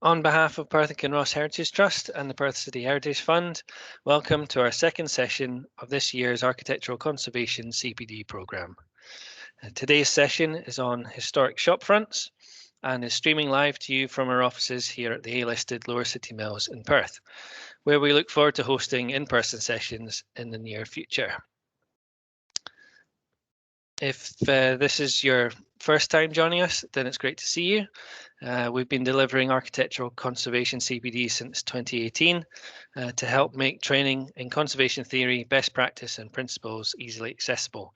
On behalf of Perth and Kinross Heritage Trust and the Perth City Heritage Fund, welcome to our second session of this year's Architectural Conservation CPD programme. Today's session is on historic shopfronts and is streaming live to you from our offices here at the A-listed Lower City Mills in Perth, where we look forward to hosting in-person sessions in the near future. If this is your first time joining us, then it's great to see you. We've been delivering Architectural Conservation CPD since 2018 to help make training in conservation theory, best practice and principles easily accessible.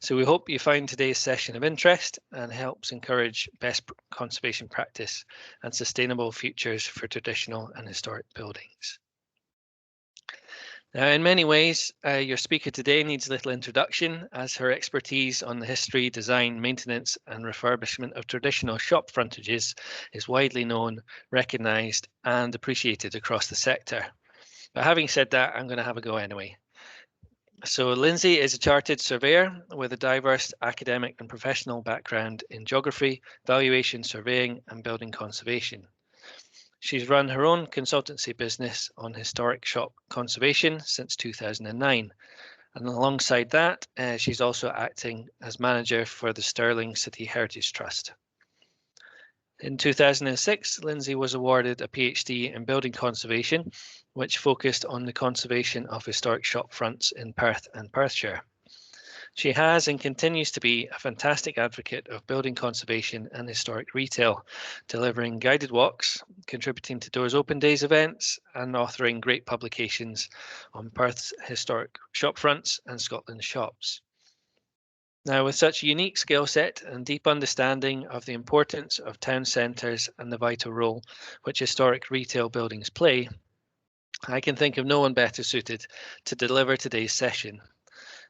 So we hope you find today's session of interest and helps encourage best conservation practice and sustainable futures for traditional and historic buildings. Now, in many ways, your speaker today needs little introduction, as her expertise on the history, design, maintenance and refurbishment of traditional shop frontages is widely known, recognised and appreciated across the sector. But having said that, I'm going to have a go anyway. So Lindsay is a chartered surveyor with a diverse academic and professional background in geography, valuation, surveying and building conservation. She's run her own consultancy business on historic shop conservation since 2009. And alongside that, she's also acting as manager for the Stirling City Heritage Trust. In 2006, Lindsay was awarded a PhD in building conservation, which focused on the conservation of historic shop fronts in Perth and Perthshire. She has and continues to be a fantastic advocate of building conservation and historic retail, delivering guided walks, contributing to Doors Open Days events, and authoring great publications on Perth's historic shopfronts and Scotland's shops. Now, with such a unique skill set and deep understanding of the importance of town centres and the vital role which historic retail buildings play, I can think of no one better suited to deliver today's session.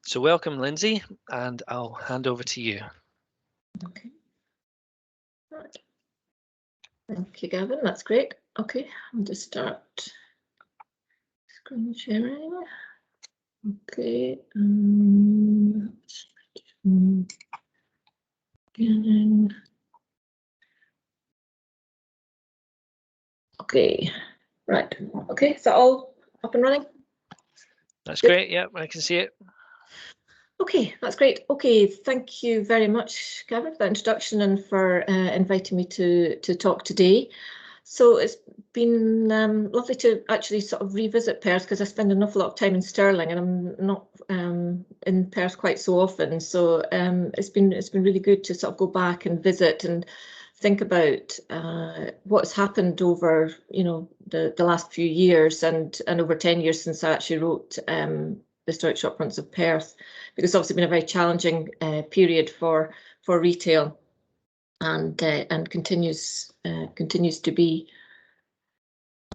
So welcome, Lindsay, and I'll hand over to you. Okay. Right. Thank you, Gavin. That's great. Okay, I'll just start screen sharing. Okay. Okay. Right. Okay. Is that all up and running? That's good. Great. Yeah, I can see it. Okay, that's great. Okay, thank you very much, Gavin, for that introduction and for inviting me to talk today. So it's been lovely to actually sort of revisit Perth, because I spend an awful lot of time in Stirling and I'm not in Perth quite so often. So it's been really good to sort of go back and visit and think about what's happened over, you know, the last few years and over 10 years since I actually wrote Historic Shopfronts of Perth, because it's obviously been a very challenging period for retail, and continues to be.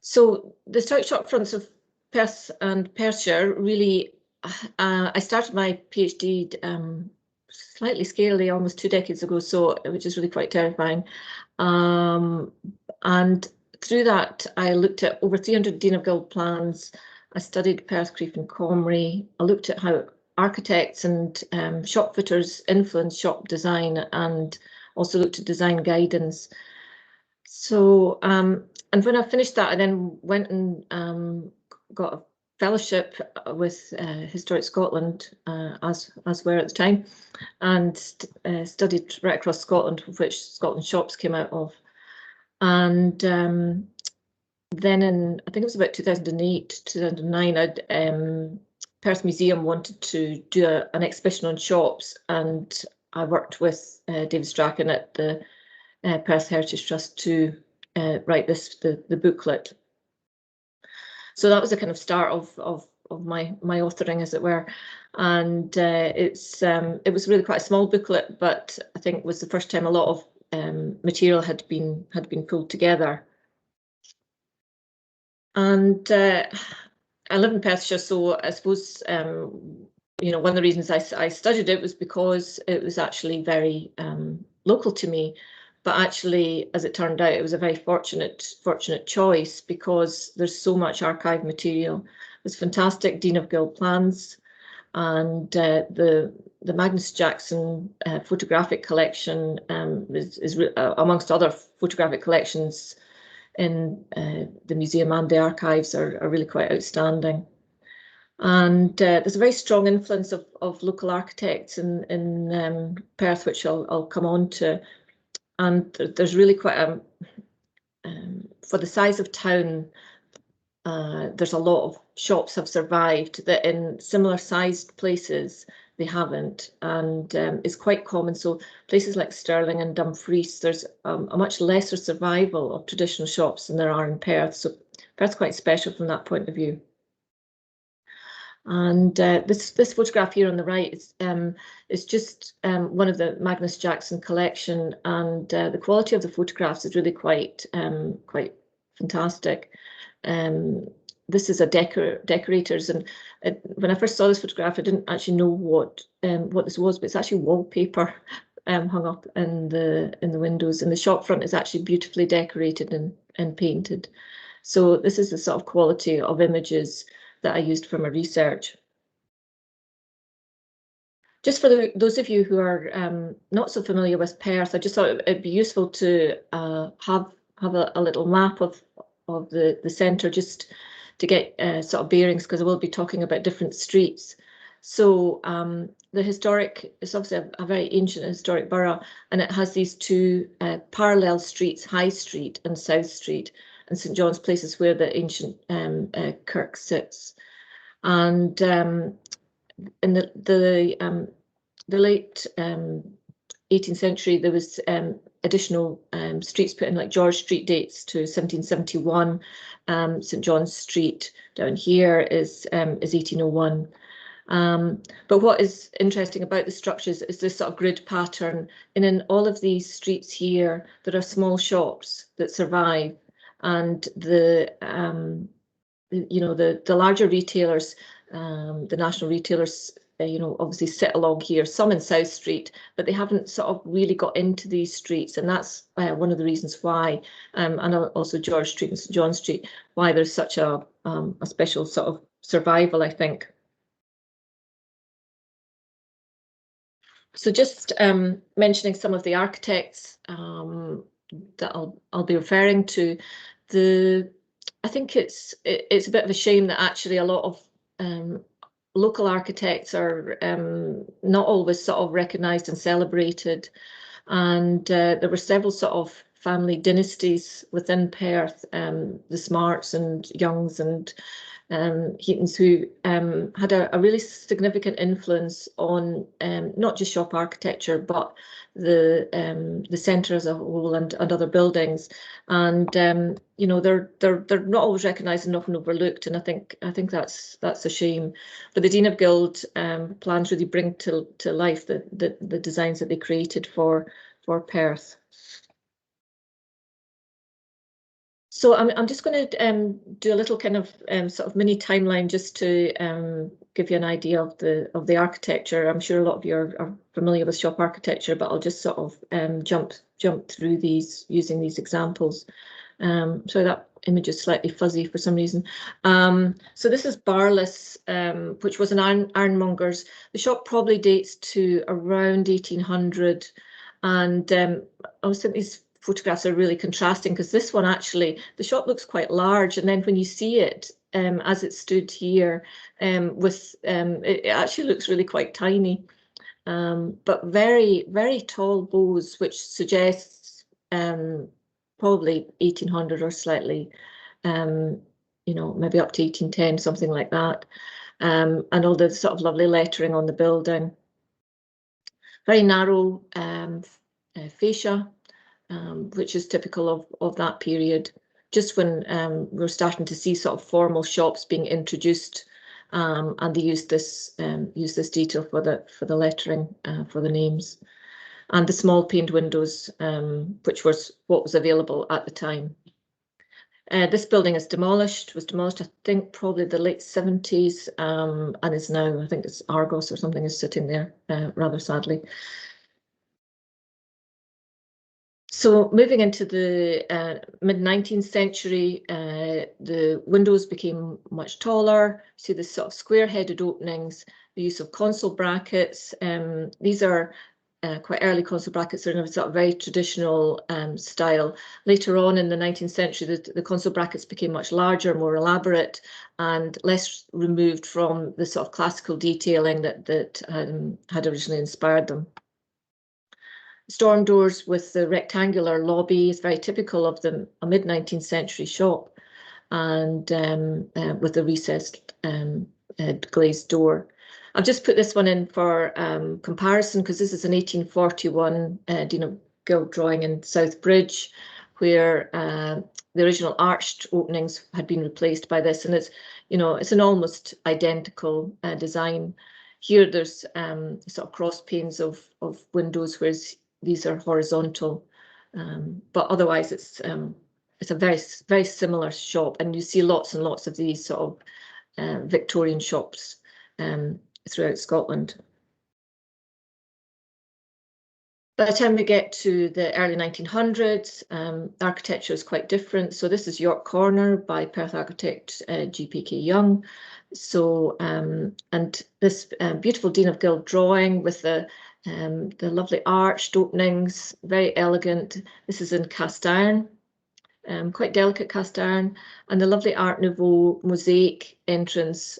So the Historic Shopfronts of Perth and Perthshire, really, I started my PhD slightly scarily almost 2 decades ago, so which is really quite terrifying. And through that, I looked at over 300 Dean of Guild plans. I studied Perth, Crieff and Comrie. I looked at how architects and shop fitters influence shop design, and also looked at design guidance. So, and when I finished that, I then went and got a fellowship with Historic Scotland, as were at the time, and studied right across Scotland, which Scotland Shops came out of. And then in, I think it was about 2008, 2009, Perth Museum wanted to do an exhibition on shops, and I worked with David Strachan at the Perth Heritage Trust to write the booklet. So that was the kind of start of my authoring, as it were, and it was really quite a small booklet, but I think it was the first time a lot of material had been pulled together. And I live in Perthshire, so I suppose you know, one of the reasons I studied it was because it was actually very local to me. But actually, as it turned out, it was a very fortunate choice, because there's so much archive material. There's fantastic Dean of Guild plans, and the Magnus Jackson photographic collection is amongst other photographic collections, in the museum and the archives are really quite outstanding. And there's a very strong influence of local architects in Perth, which I'll come on to. And there's really quite a, for the size of town, there's a lot of shops have survived that in similar sized places they haven't, and it's quite common. So places like Stirling and Dumfries, there's a much lesser survival of traditional shops than there are in Perth. So Perth's quite special from that point of view. And this photograph here on the right is just one of the Magnus Jackson collection, and the quality of the photographs is really quite fantastic. This is a decorators, and when I first saw this photograph, I didn't actually know what this was, but it's actually wallpaper hung up in the windows, and the shop front is actually beautifully decorated and painted. So this is the sort of quality of images that I used for my research. Just for those of you who are not so familiar with Perth, I just thought it'd be useful to have a little map of the centre, just to get sort of bearings, because I will be talking about different streets. So the historic, it's obviously a very ancient historic borough, and it has these two parallel streets, High Street and South Street, and St John's Place is where the ancient kirk sits. And in the late 18th century, there was additional streets put in, like George Street dates to 1771. St John's Street down here is 1801. But what is interesting about the structures is this sort of grid pattern, and in all of these streets here, there are small shops that survive, and the larger retailers, the national retailers, obviously sit along here, some in South Street, but they haven't sort of really got into these streets, and that's one of the reasons why, and also George Street and St John Street, why there's such a special sort of survival, I think. So just mentioning some of the architects that I'll be referring to. I think it's a bit of a shame that actually a lot of local architects are not always sort of recognised and celebrated, and there were several sort of family dynasties within Perth, the Smarts and Youngs and Heatons, who had a really significant influence on not just shop architecture, but the centre as a whole and other buildings. And they're not always recognised and often overlooked, and I think that's a shame. But the Dean of Guild plans really bring to life the designs that they created for Perth. So I'm just going to do a little kind of sort of mini timeline just to give you an idea of the architecture. I'm sure a lot of you are familiar with shop architecture, but I'll just sort of jump through these using these examples. So that image is slightly fuzzy for some reason. So this is Barlas, which was an ironmonger's. The shop probably dates to around 1800, and I was thinking these photographs are really contrasting, because this one actually, the shop looks quite large, and then when you see it as it stood here, it actually looks really quite tiny, but very, very tall bows, which suggests probably 1800 or slightly, maybe up to 1810, something like that, and all the sort of lovely lettering on the building. Very narrow fascia, which is typical of that period, just when we're starting to see sort of formal shops being introduced, and they use this detail for the lettering, for the names, and the small paned windows, which was what was available at the time. This building was demolished, I think, probably the late 70s, and is now, I think it's Argos or something is sitting there, rather sadly. So moving into the mid-19th century, the windows became much taller. See the sort of square-headed openings, the use of console brackets. These are quite early console brackets are in a sort of very traditional style. Later on in the 19th century, the console brackets became much larger, more elaborate, and less removed from the sort of classical detailing that had originally inspired them. Storm doors with the rectangular lobby is very typical of a mid-19th century shop, and with the recessed glazed door. I've just put this one in for comparison because this is an 1841 Dean of Guild drawing in South Bridge, where the original arched openings had been replaced by this, and it's, you know, it's an almost identical design. Here there's sort of cross panes of windows, whereas these are horizontal, but otherwise it's a very similar shop, and you see lots and lots of these sort of Victorian shops throughout Scotland. By the time we get to the early 1900s, architecture is quite different. So this is York Corner by Perth architect G.P.K. Young. So and this beautiful Dean of Guild drawing with the lovely arched openings, very elegant. This is in cast iron. Quite delicate cast iron, and the lovely Art Nouveau mosaic entrance,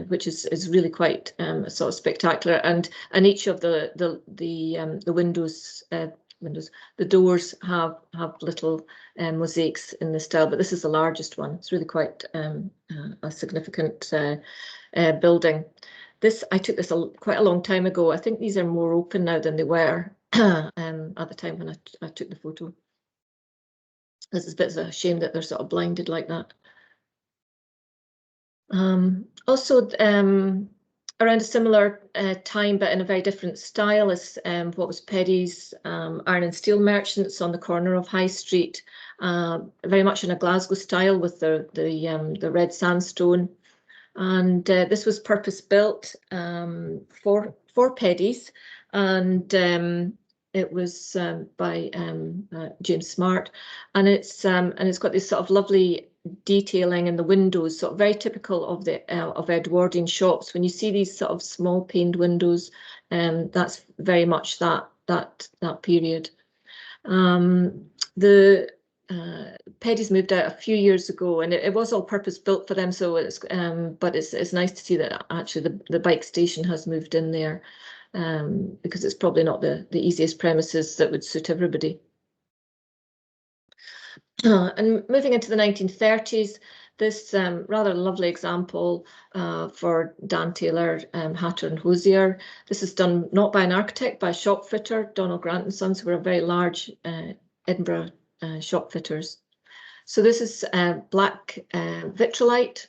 which is really quite sort of spectacular. And each of the windows, the doors have little mosaics in the style, but this is the largest one. It's really quite a significant building. I took this quite a long time ago. I think these are more open now than they were at the time when I took the photo. This is a bit of a shame that they're sort of blinded like that. Also, around a similar time, but in a very different style, is what was Peddy's Iron and Steel Merchants on the corner of High Street, very much in a Glasgow style with the red sandstone. And this was purpose built for Peddy's, and it was by James Smart, and it's got this sort of lovely detailing in the windows, sort of very typical of Edwardian shops. When you see these sort of small paned windows, that's very much that period. The Peddy's moved out a few years ago, and it was all purpose built for them. So it's but it's nice to see that actually the bike station has moved in there. Because it's probably not the easiest premises that would suit everybody. And moving into the 1930s, this rather lovely example for Dan Taylor, Hatter and Hosier. This is done not by an architect, by a shop fitter, Donald Grant and Sons, who were very large Edinburgh shop fitters. So this is black vitrolite,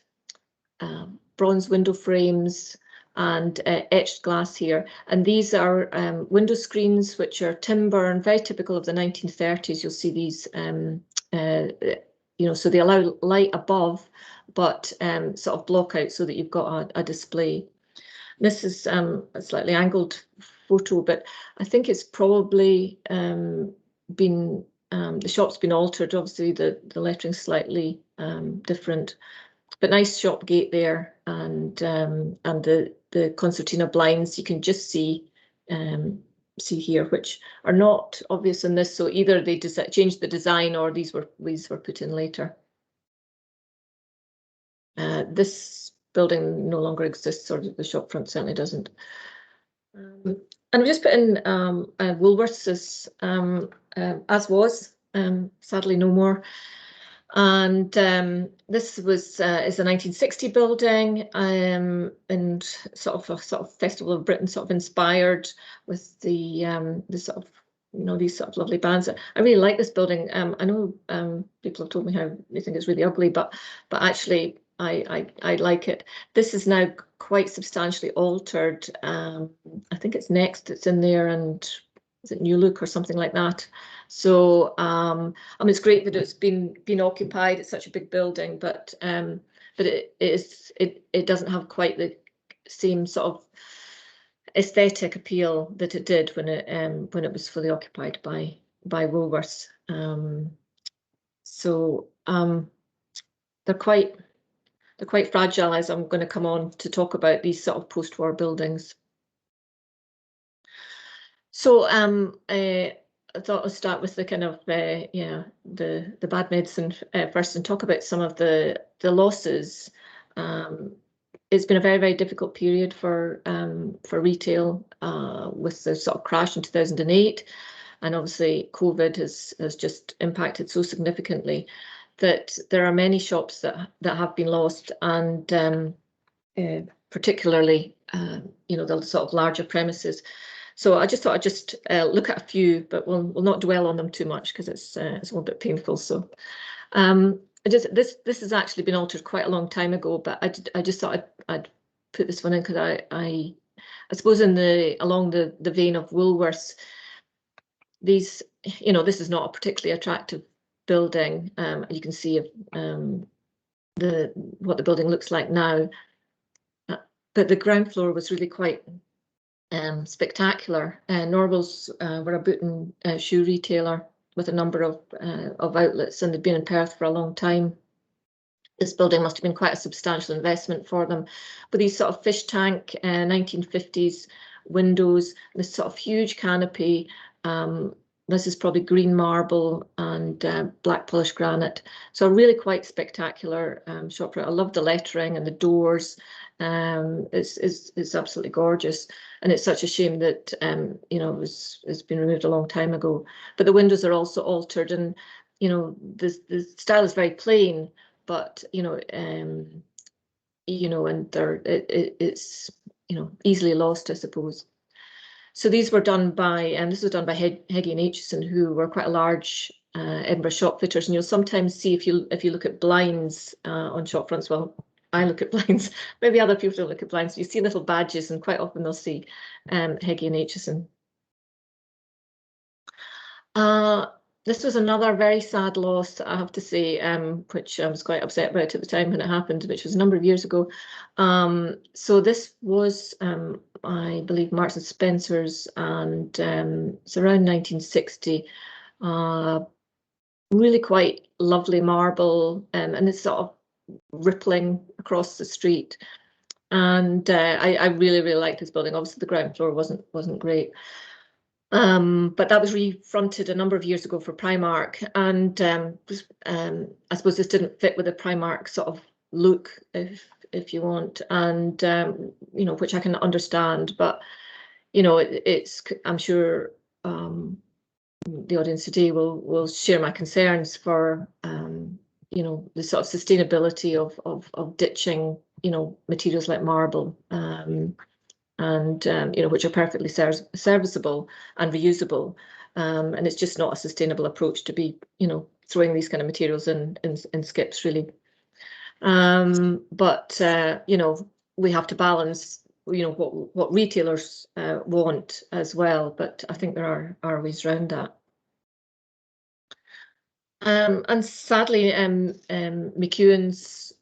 bronze window frames, and etched glass here. And these are window screens, which are timber and very typical of the 1930s. You'll see these, you know, so they allow light above, but sort of block out so that you've got a display. This is a slightly angled photo, but I think it's probably been, the shop's been altered. Obviously, the lettering's slightly different. But nice shop gate there, and the concertina blinds you can just see here, which are not obvious in this. So either they changed the design, or these were put in later. This building no longer exists, or the shop front certainly doesn't. And I've just put in Woolworths as was, sadly no more. And this is a 1960 building, and sort of Festival of Britain sort of inspired with the sort of, you know, these sort of lovely bands. I really like this building. I know people have told me how they think it's really ugly, but actually I like it. This is now quite substantially altered. I think it's Next that's in there, and is it New Look or something like that? So I mean, it's great that it's been occupied. It's such a big building, but it doesn't have quite the same sort of aesthetic appeal that it did when it was fully occupied by Woolworths. So they're quite fragile, as I'm going to come on to talk about these sort of post-war buildings. So I thought I'd start with the kind of the bad medicine first, and talk about some of the losses. It's been a very, very difficult period for retail with the sort of crash in 2008, and obviously COVID has just impacted so significantly that there are many shops that have been lost, and particularly the sort of larger premises. So I just thought I'd just look at a few, but we'll not dwell on them too much because it's a little bit painful. So this has actually been altered quite a long time ago, but I just thought I'd put this one in because I suppose along the vein of Woolworths, these, this is not a particularly attractive building. You can see what the building looks like now, but the ground floor was really quite spectacular. Norwell's were a boot and shoe retailer with a number of outlets, and they'd been in Perth for a long time. This building must have been quite a substantial investment for them. But these sort of fish tank 1950s windows, this sort of huge canopy. This is probably green marble and black polished granite. So really quite spectacular shop. I love the lettering and the doors. It's absolutely gorgeous, and it's such a shame that it's been removed a long time ago. But the windows are also altered, and the style is very plain, but and it's easily lost, I suppose. So these were done by, and this was done by Heggie and Aitchison, who were quite a large Edinburgh shop fitters. And you'll sometimes see, if you look at blinds on Shopfronts, well, I look at blinds, maybe other people don't look at blinds. You see little badges, and quite often they'll see Heggie and Aitchison. This was another very sad loss, I have to say, which I was quite upset about at the time when it happened, which was a number of years ago. So this was, I believe, Marks and Spencer's, and it's around 1960. Really quite lovely marble, and it's sort of rippling across the street. And I really, really liked this building. Obviously, the ground floor wasn't great. But that was refronted a number of years ago for Primark, and I suppose this didn't fit with the Primark sort of look, if you want, and which I can understand, but it's, I'm sure the audience today will share my concerns for the sort of sustainability of ditching materials like marble, and which are perfectly serviceable and reusable, and it's just not a sustainable approach to be throwing these kind of materials in skips, really. But we have to balance what retailers want as well, but I think there are ways around that. And sadly, McEwan's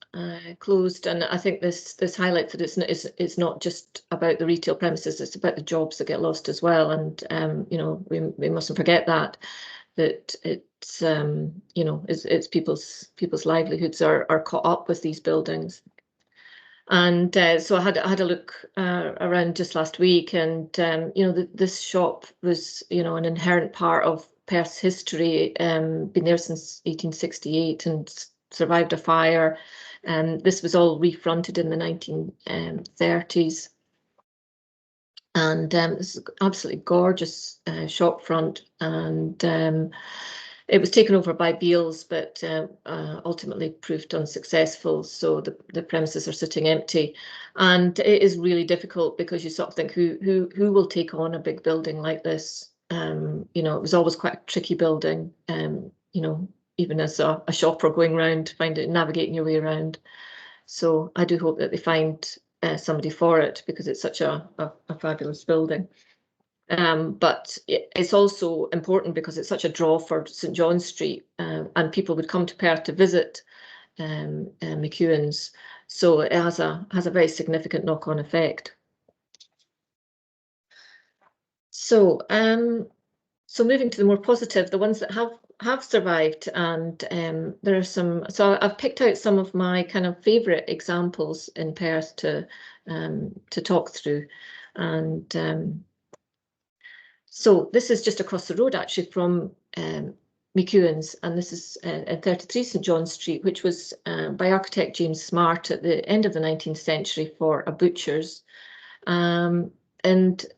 closed, and I think this highlights that it's not just about the retail premises, it's about the jobs that get lost as well. And we mustn't forget that it's it's people's livelihoods are caught up with these buildings. And so I had a look around just last week, and this shop was an inherent part of Perth's history, been there since 1868 and survived a fire. And this was all refronted in the 1930s. And this is absolutely gorgeous shop front, and it was taken over by Beals, but ultimately proved unsuccessful. So the premises are sitting empty, and it is really difficult because you sort of think who will take on a big building like this. It was always quite a tricky building. Even as a shopper going around, navigating your way around. So I do hope that they find somebody for it, because it's such a fabulous building. But it's also important because it's such a draw for St John Street, and people would come to Perth to visit McEwan's. So it has a very significant knock-on effect. So so moving to the more positive, the ones that have survived, and there are some. So I've picked out some of my kind of favourite examples in Perth to talk through, and So this is just across the road actually from McEwan's, and this is at 33 St John Street, which was by architect James Smart at the end of the 19th century for a butcher's. And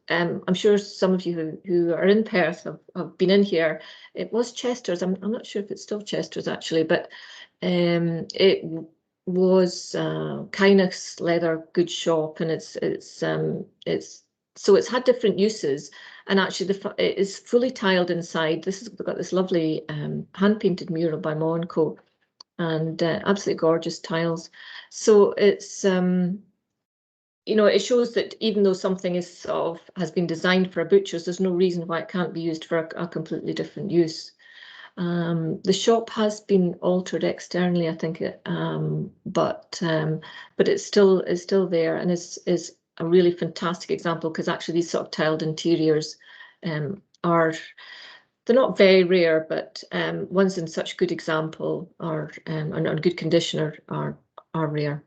I'm sure some of you who are in Perth have been in here. It was Chester's. I'm not sure if it's still Chester's actually, but it was Kynech's leather goods shop, and it's had different uses. And actually, it is fully tiled inside. We've got this lovely hand-painted mural by Mo & Co, and absolutely gorgeous tiles. So it's it shows that even though something has been designed for a butcher's, there's no reason why it can't be used for a completely different use. The shop has been altered externally, I think, but it's still there, and is a really fantastic example, because actually these sort of tiled interiors they're not very rare, but ones in such good example and good condition are rare.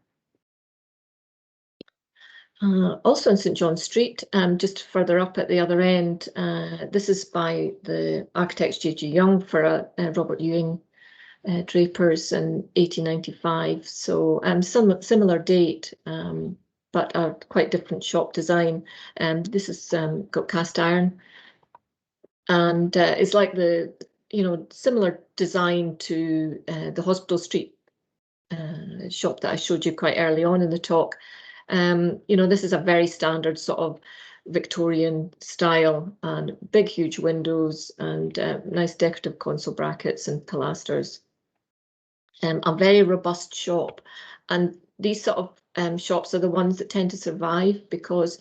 Also in St John Street, just further up at the other end, this is by the architects J.G. Young for Robert Ewing drapers in 1895. So similar date, but a quite different shop design. This has got cast iron, and it's like the similar design to the Hospital Street shop that I showed you quite early on in the talk. This is a very standard sort of Victorian style, and big, huge windows, and nice decorative console brackets and pilasters. A very robust shop, and these sort of shops are the ones that tend to survive, because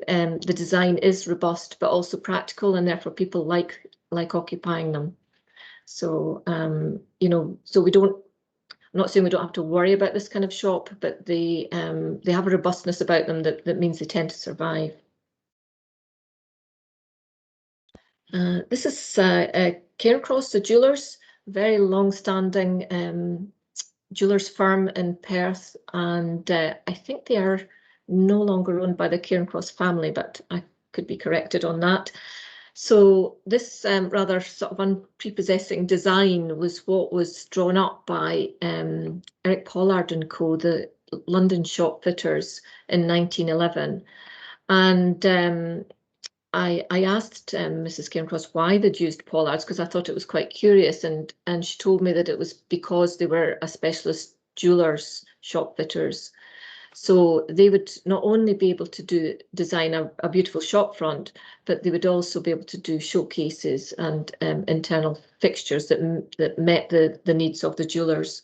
the design is robust but also practical, and therefore people like occupying them. So so we don't. I'm not saying we don't have to worry about this kind of shop, but they have a robustness about them that means they tend to survive. This is Cairncross, the jewellers, very long-standing jewellers firm in Perth, and I think they are no longer owned by the Cairncross family, but I could be corrected on that. So this rather sort of unprepossessing design was what was drawn up by Eric Pollard and Co, the London shop fitters, in 1911. And I asked Mrs. Cairncross why they'd used Pollards, because I thought it was quite curious, and she told me that it was because they were a specialist jewellers shop fitters. So they would not only be able to design a beautiful shop front, but they would also be able to do showcases and internal fixtures that met the needs of the jewellers.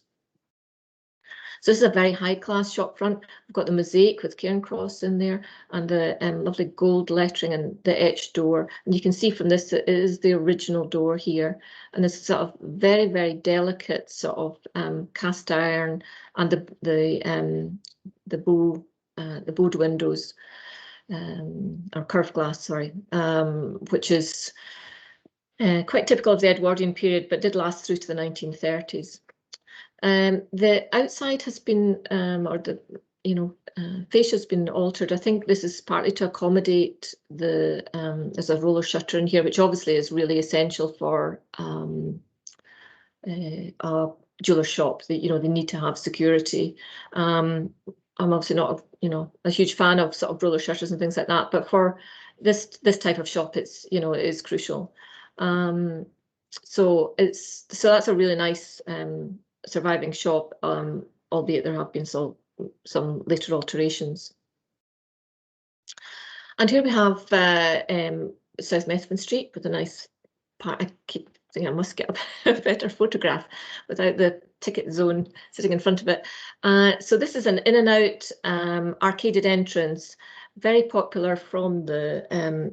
So this is a very high-class shop front. We've got the mosaic with Cairncross in there, and the lovely gold lettering and the etched door. And you can see from this that it is the original door here. And this sort of very, very delicate sort of cast iron, and the bowed windows, or curved glass, sorry, which is quite typical of the Edwardian period, but did last through to the 1930s. The outside has been, or the fascia has been altered. I think this is partly to accommodate there's a roller shutter in here, which obviously is really essential for a jeweler shop. They need to have security. I'm obviously not a huge fan of sort of roller shutters and things like that, but for this type of shop, it is crucial. So that's a really nice surviving shop, albeit there have been some later alterations. And here we have South Methven Street with a nice part. I keep thinking I must get a better photograph without the ticket zone sitting in front of it. So this is an in and out arcaded entrance, very popular from the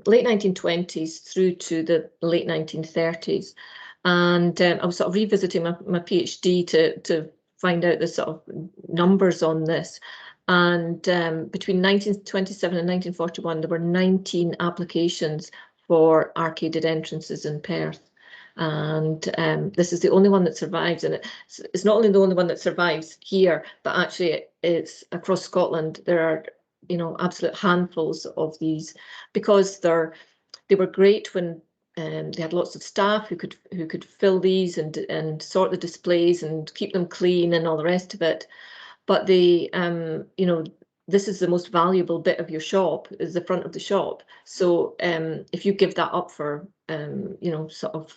late 1920s through to the late 1930s. And I was sort of revisiting my PhD to find out the sort of numbers on this. And between 1927 and 1941, there were 19 applications for arcaded entrances in Perth. And this is the only one that survives. And it's not only the only one that survives here, but actually it's across Scotland. There are, absolute handfuls of these, because they're They were great when they had lots of staff who could fill these and sort the displays and keep them clean and all the rest of it. But they, you know, this is the most valuable bit of your shop, is the front of the shop. So if you give that up for, you know, sort of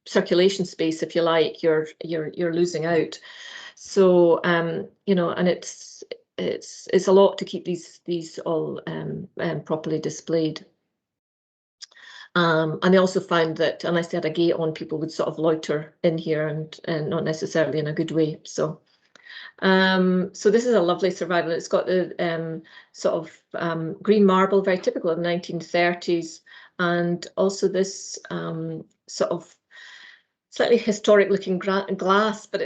circulation space, if you like, you're losing out. So you know, and it's a lot to keep these all properly displayed. And they also found that unless they had a gate on, people would sort of loiter in here and not necessarily in a good way. So this is a lovely survival. It's got the sort of green marble, very typical of the 1930s, and also this sort of slightly historic looking glass, but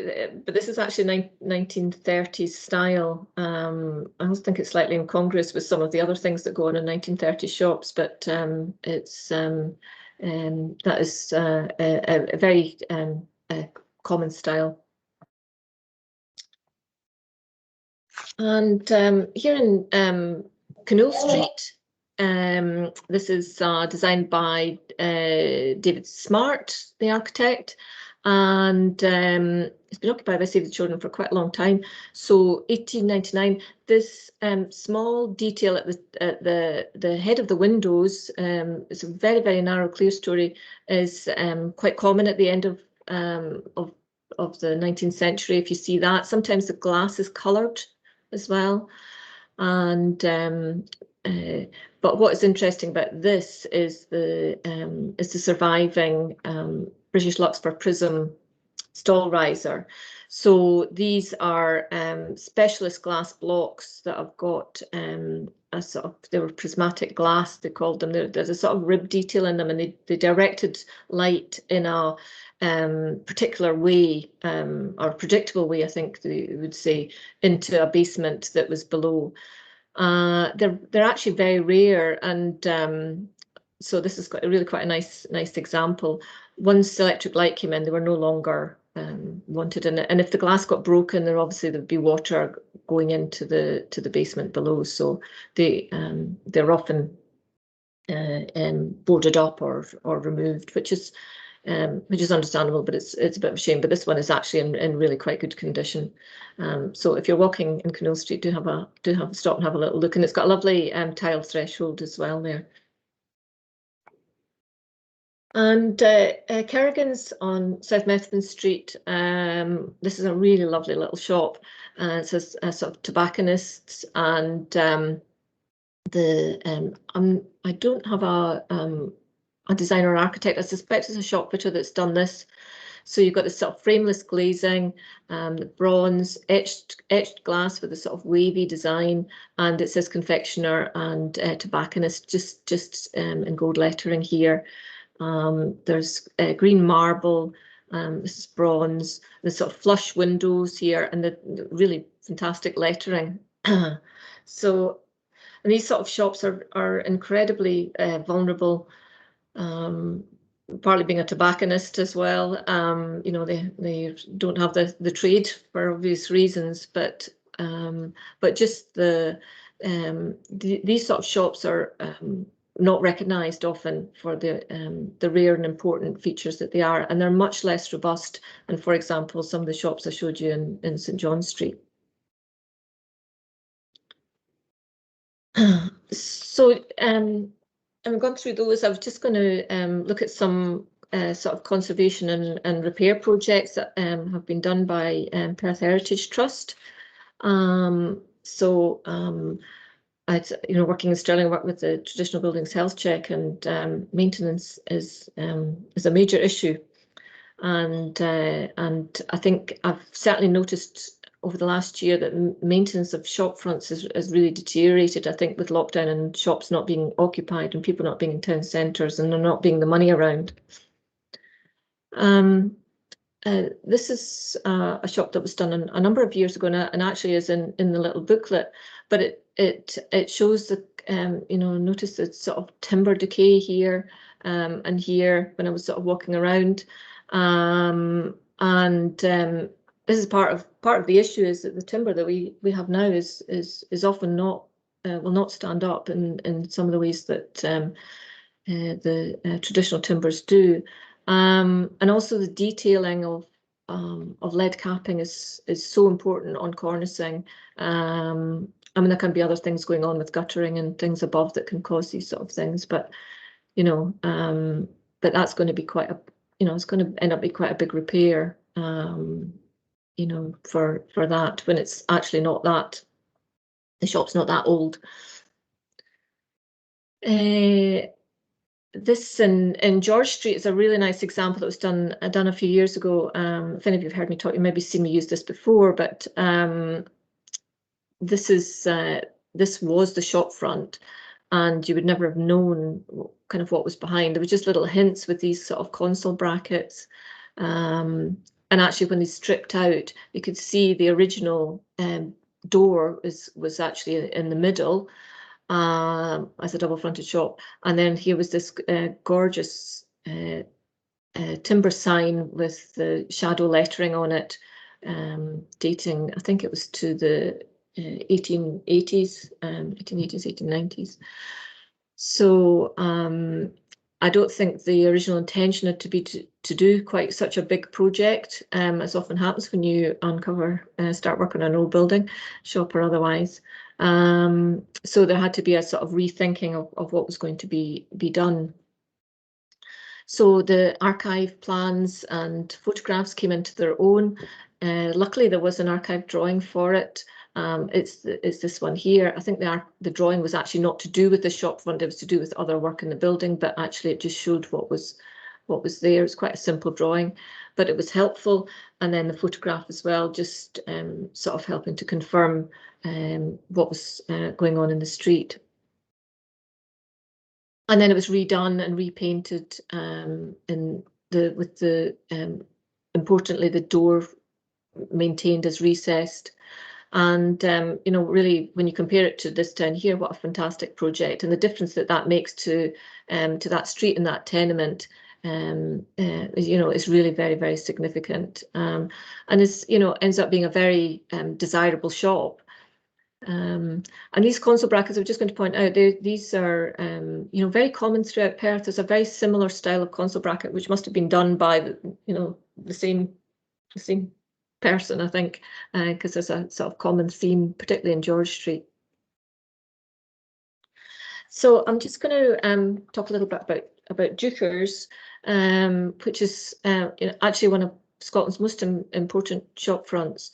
this is actually 1930s style. I also think it's slightly incongruous with some of the other things that go on in 1930s shops, but it's that is a very common style. And here in Canole Street, this is designed by David Smart, the architect, and it's been occupied by Save the Children for quite a long time. So 1899, this small detail at the head of the windows, it's a very, very narrow clerestory, is quite common at the end of the 19th century. If you see that, sometimes the glass is coloured as well. And but what is interesting about this is the surviving British Luxfer prism stall riser. So these are specialist glass blocks that have got a sort of, they were prismatic glass, they called them. There's a sort of rib detail in them, and they directed light in a particular way, or predictable way, I think they would say, into a basement that was below. They're actually very rare, and so this is really quite a nice example. Once electric light came in, they were no longer wanted in it, and if the glass got broken, then obviously there'd be water going into the basement below. So they're often boarded up or removed, which is understandable, but it's a bit of a shame. But this one is actually in really quite good condition. So if you're walking in Canole Street, do have a stop and have a little look. And it's got a lovely tile threshold as well there. And Kerrigan's on South Methven Street. This is a really lovely little shop. It says sort of tobacconists, and I don't have a designer or architect. I suspect it's a shop fitter that's done this. So you've got this sort of frameless glazing, the bronze etched glass with a sort of wavy design, and it says confectioner and tobacconist just in gold lettering here. There's green marble. This is bronze. The sort of flush windows here, and the really fantastic lettering. So, and these sort of shops are incredibly vulnerable. Partly being a tobacconist as well, you know, they don't have the trade for obvious reasons, but just these sort of shops are not recognised often for the rare and important features that they are, and they're much less robust than, for example, some of the shops I showed you in St John Street. So I've gone through those. I was just going to look at some sort of conservation and repair projects that have been done by Perth Heritage Trust. Working in Stirling, I work with the Traditional Buildings Health Check, and maintenance is a major issue. And I think I've certainly noticed over the last year that maintenance of shop fronts has really deteriorated, I think, with lockdown and shops not being occupied and people not being in town centres and there not being the money around. This is a shop that was done a number of years ago and actually is in the little booklet, but it shows the notice the sort of timber decay here and here when I was sort of walking around, this is part of the issue, is that the timber that we have now is often not will not stand up in some of the ways that traditional timbers do, and also the detailing of lead capping is so important on cornicing. I mean, there can be other things going on with guttering and things above that can cause these sort of things, but you know, but that's going to be quite a, you know, it's going to end up being quite a big repair, you know, for that, when it's actually not that, the shop's not that old. This in George Street is a really nice example that was done a few years ago. If any of you have heard me talk, you maybe seen me use this before, but this was the shop front, and you would never have known kind of what was behind. There were just little hints with these sort of console brackets, and actually when they stripped out, you could see the original door was actually in the middle, as a double fronted shop, and then here was this gorgeous timber sign with the shadow lettering on it, dating, I think it was to the 1880s, 1890s. So I don't think the original intention had to be to do quite such a big project, as often happens when you start working on an old building, shop or otherwise. So there had to be a sort of rethinking of what was going to be done. So the archive plans and photographs came into their own. Luckily, there was an archive drawing for it. It's this one here. I think the drawing was actually not to do with the shop front, it was to do with other work in the building, but actually it just showed what was there. It's quite a simple drawing, but it was helpful. And then the photograph as well, just sort of helping to confirm what was going on in the street. And then it was redone and repainted importantly, the door maintained as recessed. And you know, really, when you compare it to this down here, what a fantastic project, and the difference that makes to that street and that tenement, you know, is really very, very significant, and is, you know, ends up being a very desirable shop. And these console brackets, I'm just going to point out, these are you know, very common throughout Perth. There's a very similar style of console bracket which must have been done by the same person, I think, because there's a sort of common theme, particularly in George Street. So I'm just going to talk a little bit about Dukers, which is you know, actually one of Scotland's most important shop fronts.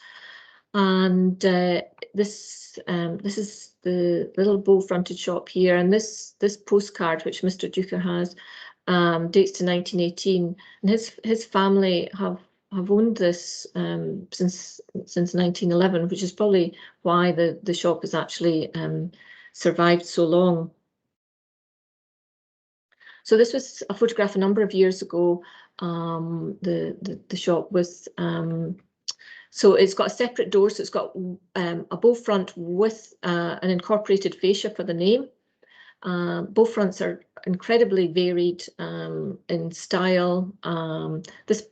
And this is the little bow-fronted shop here, and this postcard which Mr. Duker has dates to 1918, and his family have owned this since 1911, which is probably why the shop has actually survived so long. So this was a photograph a number of years ago. The shop was so it's got a separate door, so it's got a bow front with an incorporated fascia for the name. Bow fronts are incredibly varied in style. This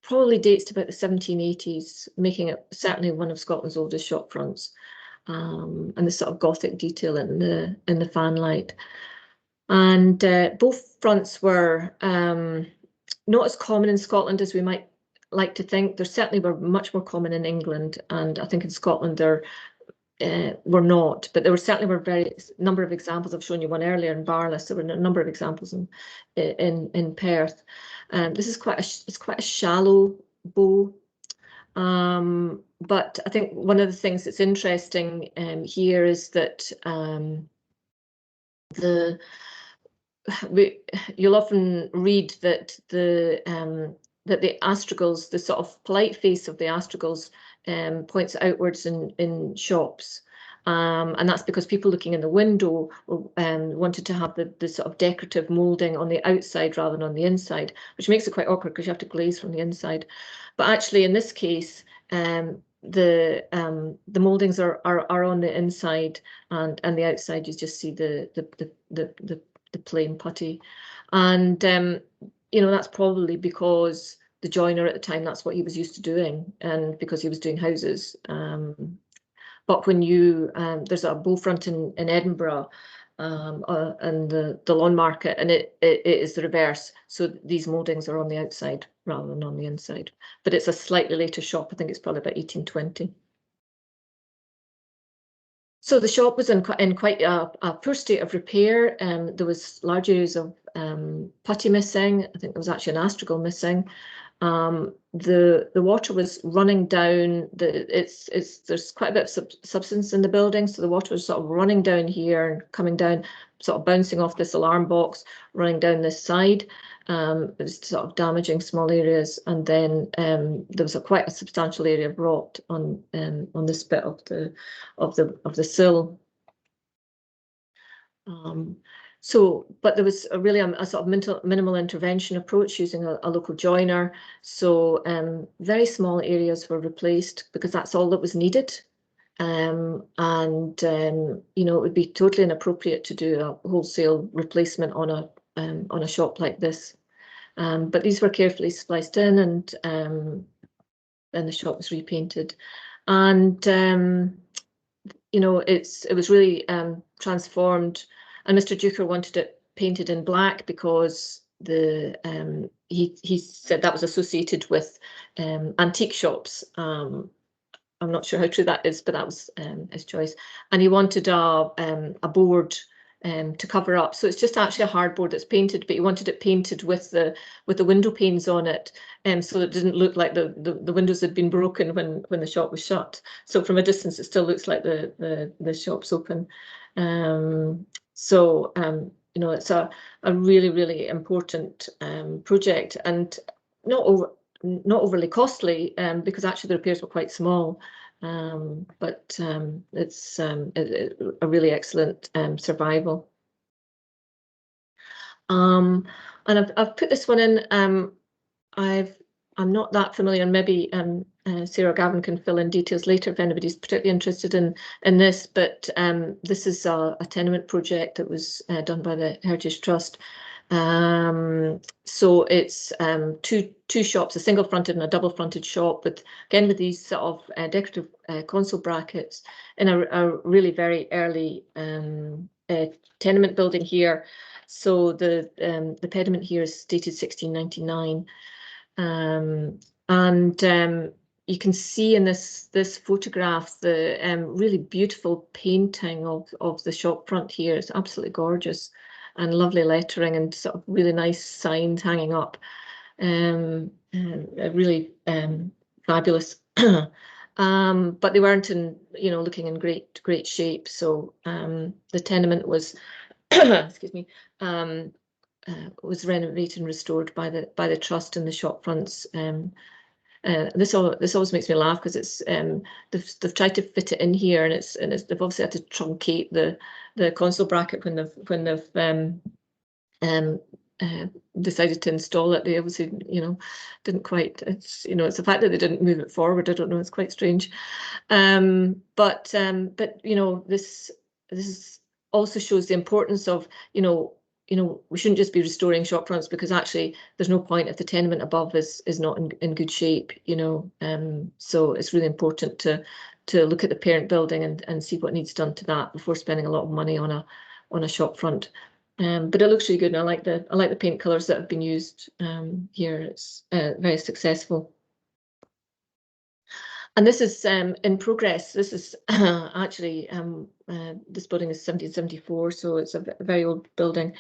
probably dates to about the 1780s, making it certainly one of Scotland's oldest shop fronts. And the sort of Gothic detail in the fanlight. And both fronts were not as common in Scotland as we might like to think. There certainly were much more common in England, and I think in Scotland there were not, but there certainly were very number of examples. I've shown you one earlier in Barlas. There were a number of examples in Perth. This is quite a shallow bow, but I think one of the things that's interesting here is that you'll often read that the astragals, the sort of polite face of the astragals, points outwards in shops. And that's because people looking in the window wanted to have the sort of decorative moulding on the outside rather than on the inside, which makes it quite awkward because you have to glaze from the inside. But actually, in this case, the mouldings are on the inside, and the outside you just see the plain putty. And you know, that's probably because the joiner at the time, that's what he was used to doing, and because he was doing houses. But when you there's a bow front in Edinburgh, and the lawn market, and it is the reverse. So these mouldings are on the outside rather than on the inside. But it's a slightly later shop. I think it's probably about 1820. So the shop was in quite a poor state of repair. There was large areas of putty missing. I think there was actually an astragal missing. The water was running down. There's quite a bit of substance in the building, so the water was sort of running down here and coming down, sort of bouncing off this alarm box, running down this side. It was sort of damaging small areas, and then there was quite a substantial area of rot on this bit of the sill. But there was really a sort of minimal intervention approach using a local joiner. So very small areas were replaced because that's all that was needed. You know, it would be totally inappropriate to do a wholesale replacement on a shop like this. But these were carefully spliced in, and the shop was repainted. And you know, it was really transformed. And Mr. Duker wanted it painted in black because he said that was associated with antique shops. I'm not sure how true that is, but that was his choice. And he wanted a board to cover up. So it's just actually a hardboard that's painted, but he wanted it painted with the window panes on it, so it didn't look like the windows had been broken when the shop was shut. So from a distance, it still looks like the shop's open. You know, it's a really, really important project, and not overly costly, because actually the repairs were quite small. But it's a really excellent survival. And I've put this one in. I'm not that familiar, and maybe Sarah Gavin can fill in details later if anybody's particularly interested in this. But this is a tenement project that was done by the Heritage Trust. So it's two shops, a single fronted and a double fronted shop, with these sort of decorative console brackets in a really very early tenement building here. So the pediment here is dated 1699. You can see in this photograph the really beautiful painting of the shop front here. It's absolutely gorgeous, and lovely lettering and sort of really nice signs hanging up. Really fabulous. But they weren't looking in great shape. So the tenement was excuse me, was renovated and restored by the trust and the shop fronts. This always makes me laugh because it's they've tried to fit it in here, and they've obviously had to truncate the console bracket when they've decided to install it. They obviously didn't quite. It's the fact that they didn't move it forward. I don't know. It's quite strange. But this also shows the importance of we shouldn't just be restoring shop fronts, because actually there's no point if the tenement above is not in good shape. So it's really important to look at the parent building and see what needs done to that before spending a lot of money on a shop front. But it looks really good, and I like the paint colours that have been used here. It's very successful. And this is in progress. This is actually this building is 1774, so it's a very old building.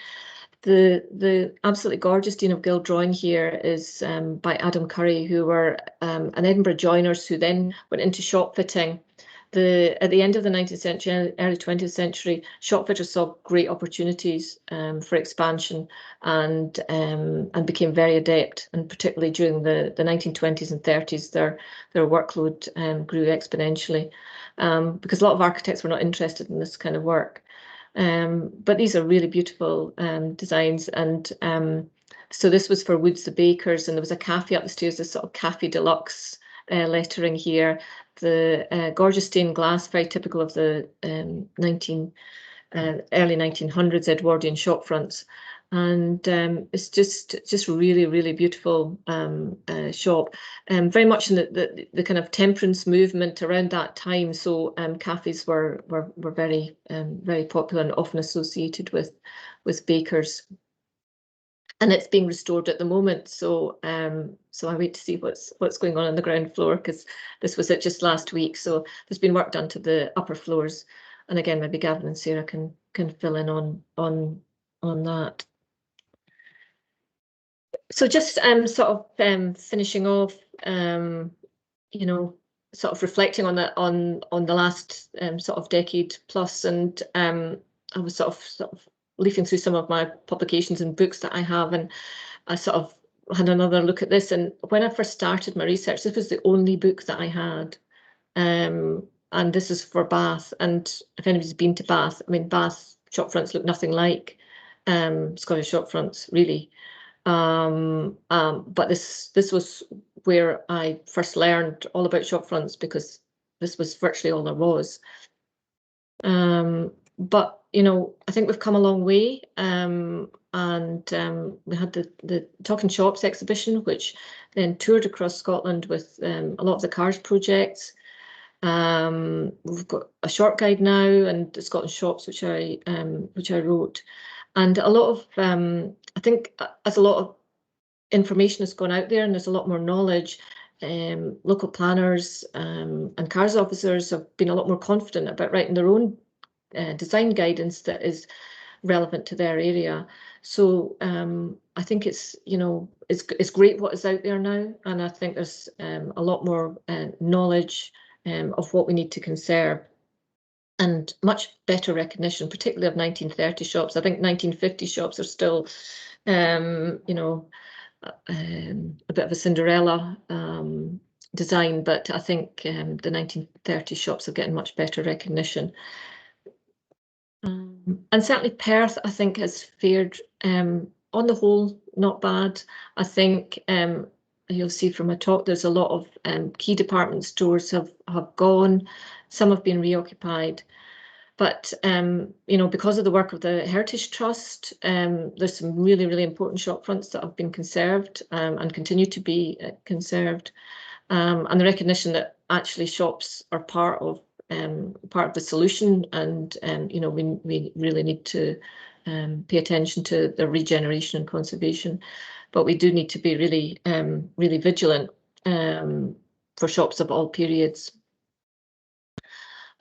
The absolutely gorgeous Dean of Guild drawing here is by Adam Curry, who were an Edinburgh joiners who then went into shop fitting. At the end of the 19th century, early 20th century, shop fitters saw great opportunities for expansion and became very adept. And particularly during the 1920s and 30s, their workload grew exponentially because a lot of architects were not interested in this kind of work. But these are really beautiful designs, and so this was for Woods the Bakers, and there was a cafe up the stairs, this sort of cafe deluxe lettering here. The gorgeous stained glass, very typical of the early 1900s Edwardian shop fronts. and it's just really, really beautiful shop, very much in the kind of temperance movement around that time. So cafes were very very popular and often associated with bakers. And it's being restored at the moment, so so I wait to see what's going on the ground floor, because this was it just last week. So there's been work done to the upper floors, and again maybe Gavin and Sarah can fill in on that. So just sort of finishing off, you know, sort of reflecting on that on the last sort of decade plus, and I was sort of leafing through some of my publications and books that I have, and I sort of had another look at this. And when I first started my research, this was the only book that I had, and this is for Bath. And if anybody's been to Bath, I mean, Bath shopfronts look nothing like Scottish shopfronts, really. But this was where I first learned all about shopfronts, because this was virtually all there was. But you know, I think we've come a long way, and we had the Talking Shops exhibition, which then toured across Scotland with a lot of the Cars projects. We've got a short guide now, and the Scotland Shops, which I wrote, and a lot of I think as a lot of information has gone out there and there's a lot more knowledge, local planners and cars officers have been a lot more confident about writing their own design guidance that is relevant to their area. So I think it's, you know, it's great what is out there now, and I think there's a lot more knowledge of what we need to conserve, and much better recognition, particularly of 1930 shops. I think 1950 shops are still, you know, a bit of a Cinderella design, but I think the 1930 shops are getting much better recognition. And certainly Perth, I think, has fared on the whole not bad. I think you'll see from my talk, there's a lot of key department stores have gone. Some have been reoccupied. But, you know, because of the work of the Heritage Trust, there's some really, really important shopfronts that have been conserved and continue to be conserved. And the recognition that actually shops are part of the solution, and you know, we really need to pay attention to the regeneration and conservation. But we do need to be really, really vigilant for shops of all periods.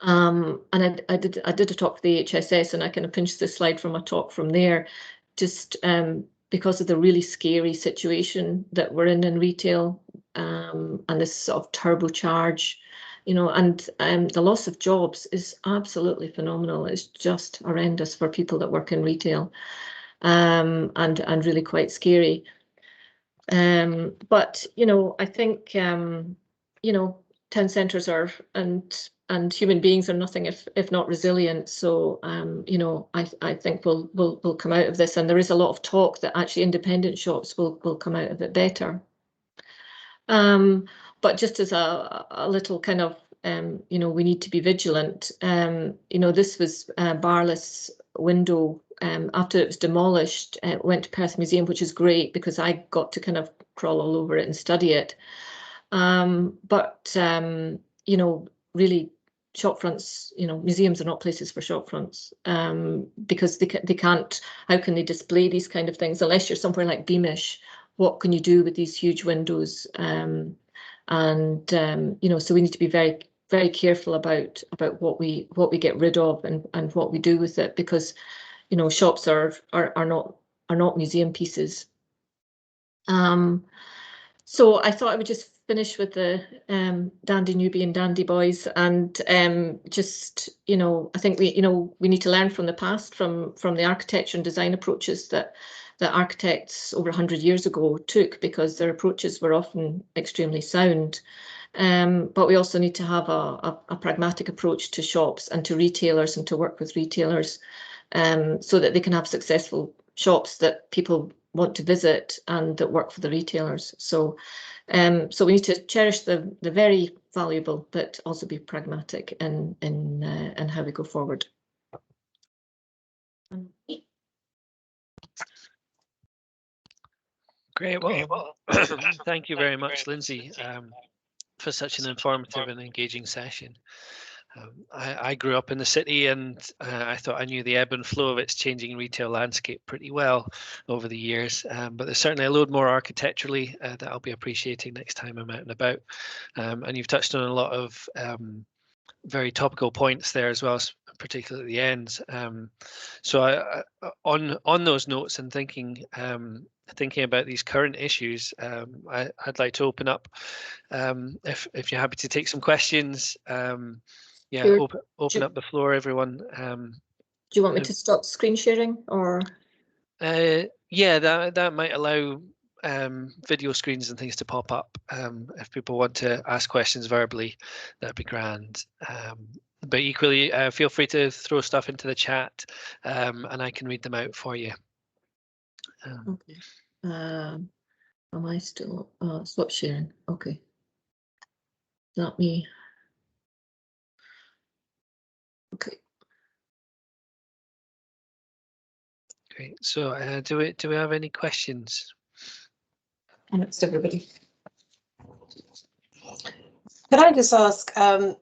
And I did a talk for the HSS, and I kind of pinched this slide from a talk from there, just because of the really scary situation that we're in retail, and this sort of turbocharge, you know, and the loss of jobs is absolutely phenomenal. It's just horrendous for people that work in retail, and really quite scary. But you know, I think you know, town centres are and human beings are nothing if not resilient. So you know, I think we'll come out of this, and there is a lot of talk that actually independent shops will come out of it better. But just as a little kind of you know, we need to be vigilant. You know, this was Barless window. After it was demolished, it went to Perth Museum, which is great because I got to kind of crawl all over it and study it. But you know, really, shopfronts, you know, museums are not places for shopfronts, because they can't. How can they display these kind of things unless you're somewhere like Beamish? What can you do with these huge windows? And you know, so we need to be very, very careful about what we get rid of and what we do with it, because you know, shops are not museum pieces. So I thought I would just finish with the dandy newbie and dandy boys, and just, you know, I think we need to learn from the past, from the architecture and design approaches that architects over 100 years ago took, because their approaches were often extremely sound. But we also need to have a pragmatic approach to shops and to retailers, and to work with retailers so that they can have successful shops that people want to visit and that work for the retailers. So so we need to cherish the very valuable, but also be pragmatic in how we go forward. Great. Well, thank you very much, Lindsay, for such an informative and engaging session. I grew up in the city, and I thought I knew the ebb and flow of its changing retail landscape pretty well over the years. But there's certainly a load more architecturally that I'll be appreciating next time I'm out and about. And you've touched on a lot of very topical points there as well, particularly at the end. So on those notes and thinking about these current issues, I'd like to open up, if you're happy to take some questions. Yeah, Sure. open up the floor, everyone. Do you want me to stop screen sharing, or? Yeah, that might allow video screens and things to pop up. If people want to ask questions verbally, that'd be grand. But equally, feel free to throw stuff into the chat, and I can read them out for you. Okay. Am I still stop sharing? Okay. Is that me? Okay. Great. So, do we have any questions? Thanks, everybody. Could I just ask, do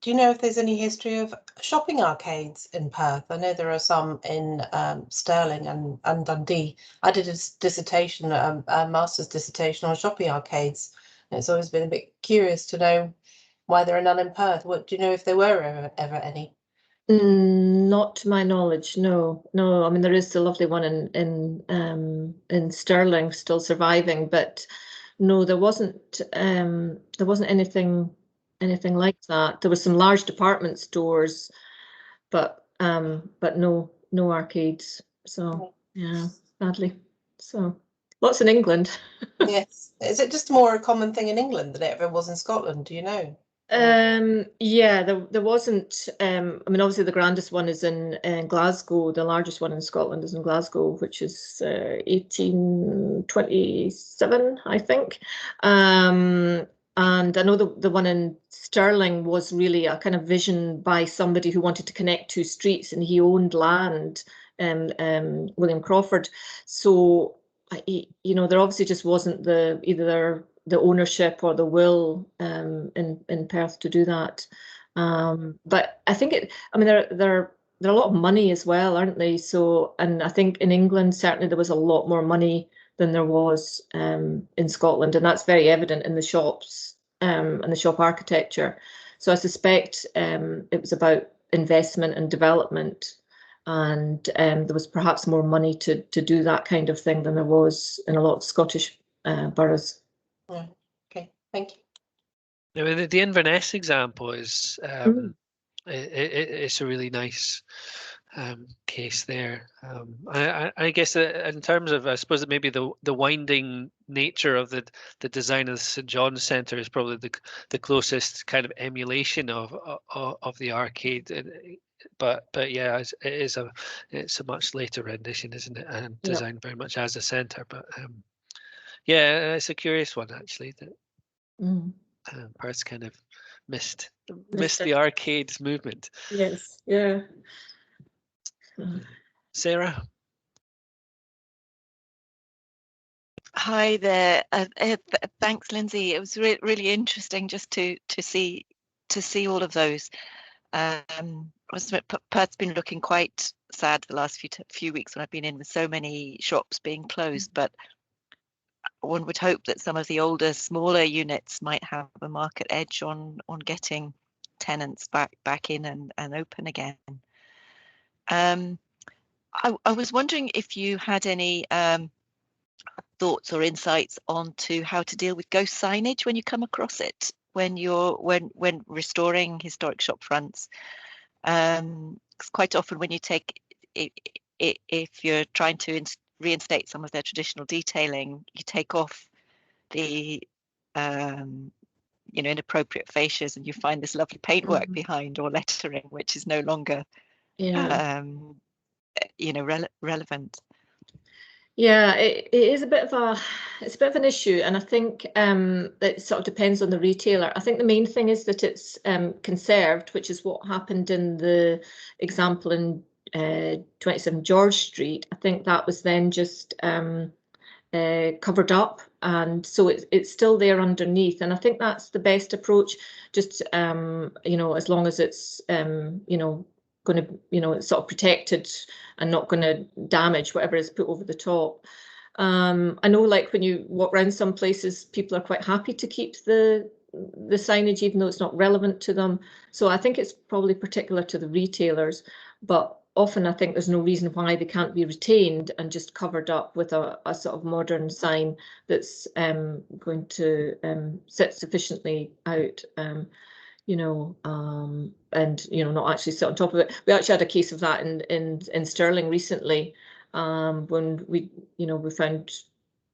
you know if there's any history of shopping arcades in Perth? I know there are some in Stirling and Dundee. I did a dissertation, a master's dissertation on shopping arcades. And it's always been a bit curious to know why there are none in Perth. What do you know if there were ever any? Not to my knowledge, no. I mean, there is the lovely one in Stirling still surviving, but no, there wasn't anything like that. There was some large department stores, but no arcades. So yeah, sadly. So lots in England. Yes. Is it just more a common thing in England than it ever was in Scotland? Do you know? Yeah, there wasn't. I mean, obviously the grandest one is in Glasgow. The largest one in Scotland is in Glasgow, which is 1827, I think. And I know the one in Stirling was really a kind of vision by somebody who wanted to connect two streets, and he owned land, William Crawford. So, there obviously just wasn't either the ownership or the will in Perth to do that. But I think there are a lot of money as well, aren't they? So, and I think in England certainly there was a lot more money than there was in Scotland, and that's very evident in the shops and the shop architecture. So I suspect it was about investment and development, and there was perhaps more money to do that kind of thing than there was in a lot of Scottish boroughs. Yeah. Okay, thank you. I mean, the Inverness example is it's a really nice case there. I guess in terms of, I suppose that maybe the winding nature of the design of the St John's Centre is probably the closest kind of emulation of the arcade. But yeah, it's a much later rendition, isn't it? And designed very much as a centre. But yeah, it's a curious one actually that Perth's kind of missed the arcades movement. Yes, yeah. Sarah. Hi there. Thanks, Lindsay. It was really interesting just to see all of those. Perth's been looking quite sad the last few weeks when I've been in, with so many shops being closed, but one would hope that some of the older, smaller units might have a market edge on getting tenants back in and open again. I was wondering if you had any thoughts or insights onto how to deal with ghost signage when you come across it, when restoring historic shop fronts. Because quite often when you take, if you're trying to reinstate some of their traditional detailing, you take off the inappropriate fascias and you find this lovely paintwork behind, or lettering, which is no longer relevant. Yeah, it is a bit of an issue, and I think it sort of depends on the retailer. I think the main thing is that it's conserved, which is what happened in the example in 27 George Street. I think that was then just covered up, and so it's still there underneath. And I think that's the best approach. Just you know, as long as it's you know, going to, you know, it's sort of protected and not going to damage whatever is put over the top. I know, like, when you walk around some places, people are quite happy to keep the signage, even though it's not relevant to them. So I think it's probably particular to the retailers, but often I think there's no reason why they can't be retained and just covered up with a sort of modern sign that's going to sit sufficiently out. You know, and you know, not actually sit on top of it. We actually had a case of that in Stirling recently, when we found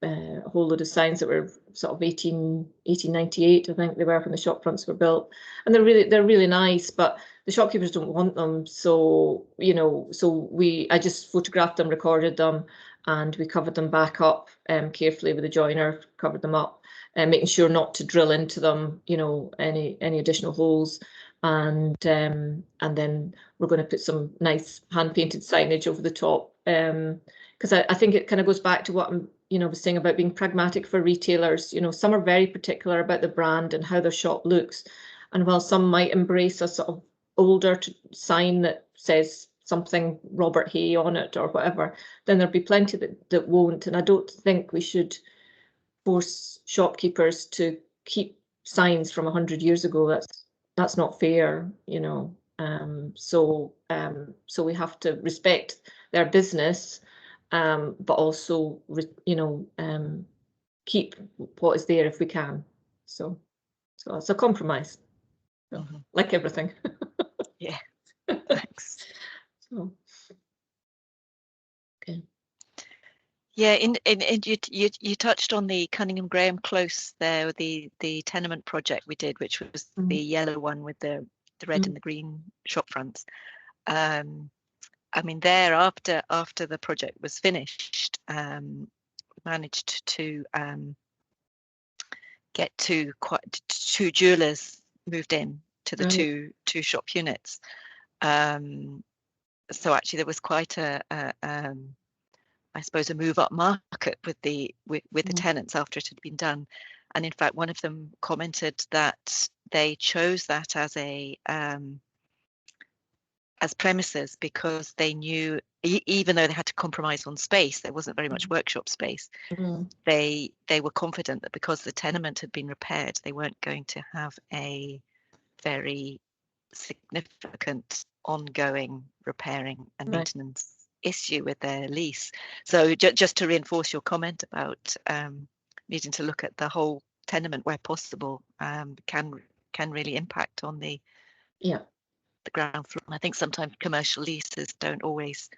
a whole load of signs that were sort of 1898, I think they were, when the shop fronts were built, and they're really nice, but the shopkeepers don't want them. So, you know, I just photographed them, recorded them, and we covered them back up carefully with a joiner, covered them up, and making sure not to drill into them, you know, any additional holes. And then we're going to put some nice hand painted signage over the top, because I think it kind of goes back to what I'm, you know, was saying about being pragmatic for retailers. You know, some are very particular about the brand and how their shop looks, and while some might embrace a sort of older sign that says something Robert Hay on it or whatever, then there'll be plenty that won't. And I don't think we should force shopkeepers to keep signs from 100 years ago. That's not fair, you know. So we have to respect their business, but also, you know, keep what is there if we can. So it's a compromise, so, like everything. Yeah. Thanks. So, okay. Yeah, you touched on the Cunningham Graham Close there, the tenement project we did, which was the yellow one with the red and the green shop fronts. I mean, there, after the project was finished, we managed to get two jewelers moved in to the two shop units. So actually there was quite I suppose a move up market with the tenants after it had been done. And in fact, one of them commented that they chose that as premises because they knew, even though they had to compromise on space, there wasn't very much workshop space. They were confident that because the tenement had been repaired, they weren't going to have a very significant ongoing repairing and maintenance issue with their lease. So just to reinforce your comment about needing to look at the whole tenement where possible, can really impact on the ground floor. And I think sometimes commercial leases don't always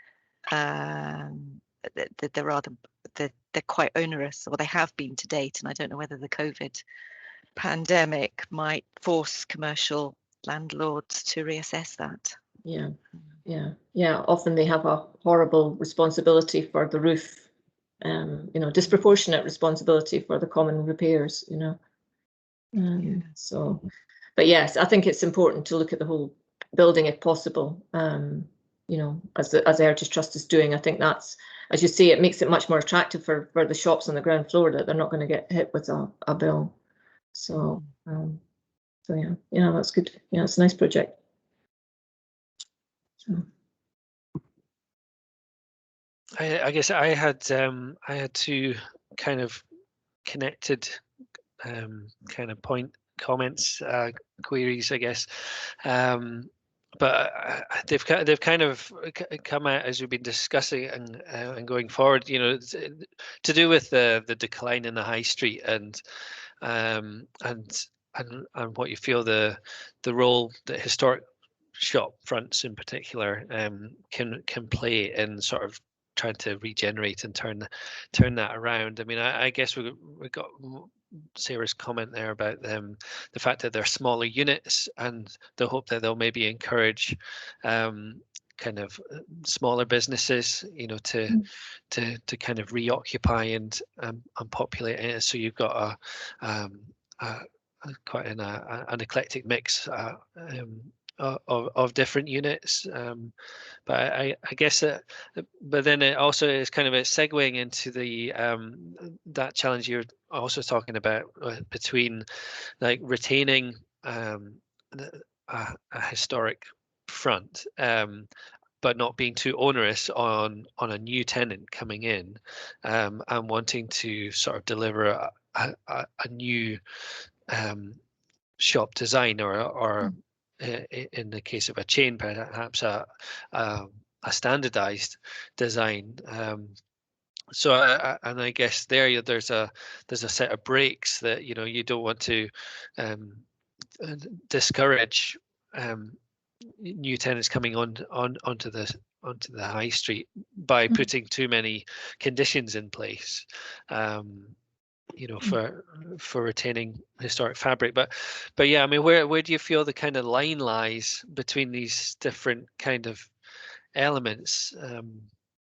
they're quite onerous, or they have been to date, and I don't know whether the COVID pandemic might force commercial landlords to reassess that. Yeah, often they have a horrible responsibility for the roof, you know, disproportionate responsibility for the common repairs, you know. So, but yes, I think it's important to look at the whole building if possible, you know, as the Heritage Trust is doing. I think that's, as you say, it makes it much more attractive for the shops on the ground floor, that they're not going to get hit with a bill. So, so yeah, that's good. Yeah, it's a nice project. So. I guess I had two kind of connected kind of comments, queries, I guess, but they've kind of come out as we've been discussing and going forward, you know, to do with the decline in the high street and what you feel the role that historic shop fronts in particular can play in sort of trying to regenerate and turn that around. I mean, I guess we got Sarah's comment there about the fact that they're smaller units, and the hope that they'll maybe encourage kind of smaller businesses, you know, to kind of reoccupy and populate it. So you've got quite an eclectic mix of different units. But I guess but then it also is kind of a segueing into the that challenge you're also talking about between like retaining a historic front, but not being too onerous on a new tenant coming in, and wanting to sort of deliver a new shop design, or in the case of a chain, perhaps a standardized design. So and I guess there's a set of breaks that you don't want to discourage new tenants coming onto the high street by putting too many conditions in place, for retaining historic fabric. But yeah, I mean, where do you feel the kind of line lies between these different kind of elements?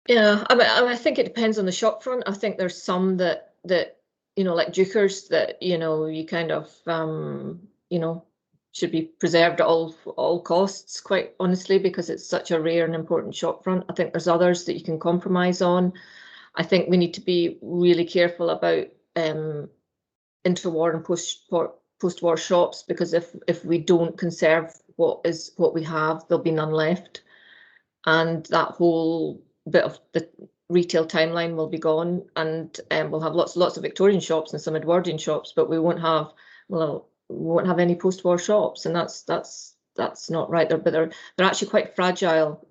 Yeah, I think it depends on the shop front. I think there's some that like Dukers, that you kind of should be preserved at all costs, quite honestly, because it's such a rare and important shop front. I think there's others that you can compromise on. I think we need to be really careful about interwar and post-war shops, because if we don't conserve what we have, there'll be none left, and that whole bit of the retail timeline will be gone, and we'll have lots of Victorian shops and some Edwardian shops, but we won't have any post-war shops, and that's not right. They're actually quite fragile.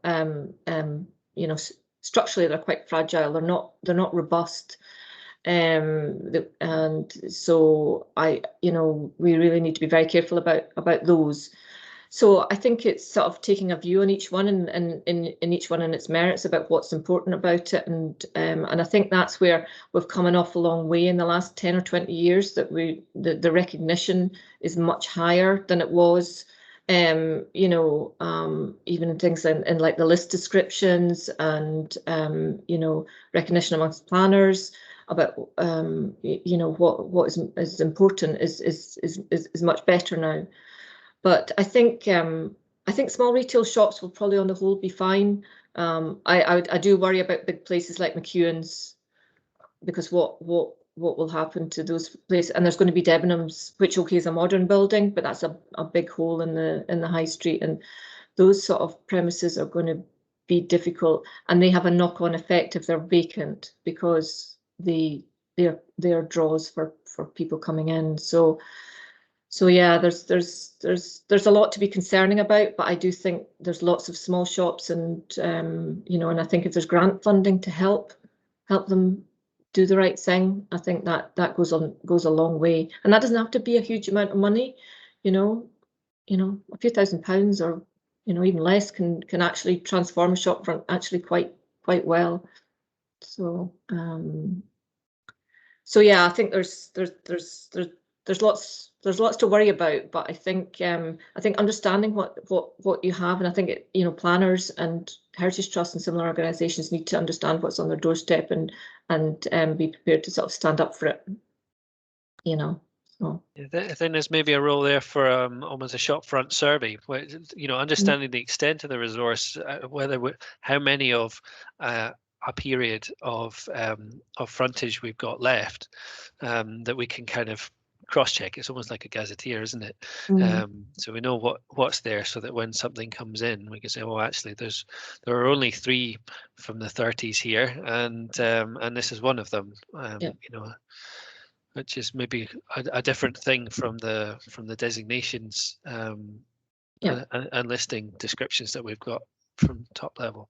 Structurally they're quite fragile. They're not robust. And so we really need to be very careful about those. So I think it's sort of taking a view on each one, and in each one and its merits, about what's important about it, and I think that's where we've come an awful long way in the last 10 or 20 years, that the recognition is much higher than it was. Even in things in like the list descriptions, and recognition amongst planners about what is important is much better now. But I think small retail shops will probably on the whole be fine. I do worry about big places like McEwan's, because what will happen to those places? And there's going to be Debenhams, which is a modern building, but that's a big hole in the high street, and those sort of premises are going to be difficult, and they have a knock-on effect if they're vacant, because they are draws for people coming in. So yeah, there's a lot to be concerning about, but I do think there's lots of small shops, and and I think if there's grant funding to help them do the right thing, I think that goes a long way, and that doesn't have to be a huge amount of money. A few £1,000 or even less can actually transform a shop front actually quite well. So yeah, I think there's lots to worry about, but I think understanding what you have, and I think planners and heritage trusts and similar organisations need to understand what's on their doorstep, and be prepared to sort of stand up for it. So. I think there's maybe a role there for almost a shopfront survey, where understanding the extent of the resource, how many of a period of frontage we've got left, that we can kind of cross-check. It's almost like a gazetteer, isn't it? So we know what's there, so that when something comes in, we can say, well, actually there are only 3 from the 30s here, and this is one of them. Which is maybe a different thing from the designations and listing descriptions that we've got from top level.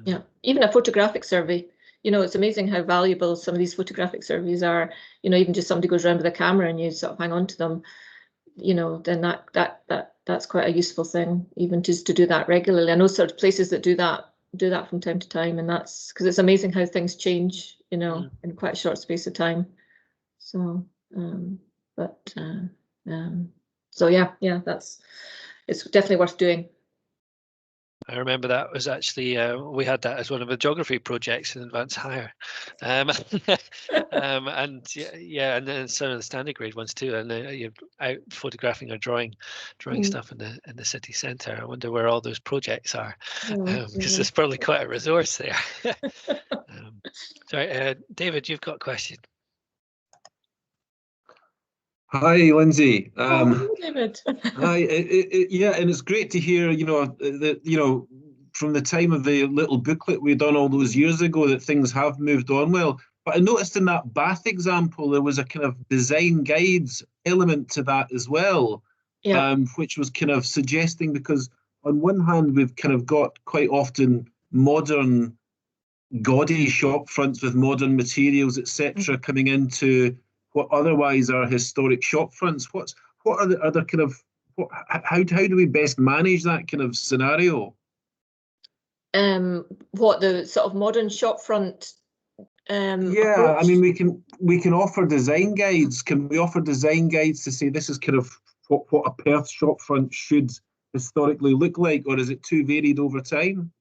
Yeah, even a photographic survey. It's amazing how valuable some of these photographic surveys are. Even just somebody goes around with a camera and you sort of hang on to them. Then that's quite a useful thing, even just to do that regularly. I know sort of places that do that from time to time, and that's because it's amazing how things change, in quite a short space of time. So, so yeah, it's definitely worth doing. I remember that was actually, we had that as one of the geography projects in advanced higher. And yeah, and then some of the standard grade ones too. And you're out photographing or drawing stuff in the city centre. I wonder where all those projects are, because there's probably quite a resource there. Sorry, David, you've got a question. Hi, Lindsay. David. Hi. Yeah, and it's great to hear. From the time of the little booklet we done all those years ago, that things have moved on well. But I noticed in that Bath example there was a kind of design guides element to that as well, which was kind of suggesting, because on one hand we've kind of got quite often modern, gaudy shop fronts with modern materials, etc., coming into what otherwise are historic shop fronts. What are the other kind of how do we best manage that kind of scenario? What, the sort of modern shop front? Yeah, approach? I mean, we can offer design guides. Can we offer design guides to say this is kind of what a Perth shop front should historically look like, or is it too varied over time?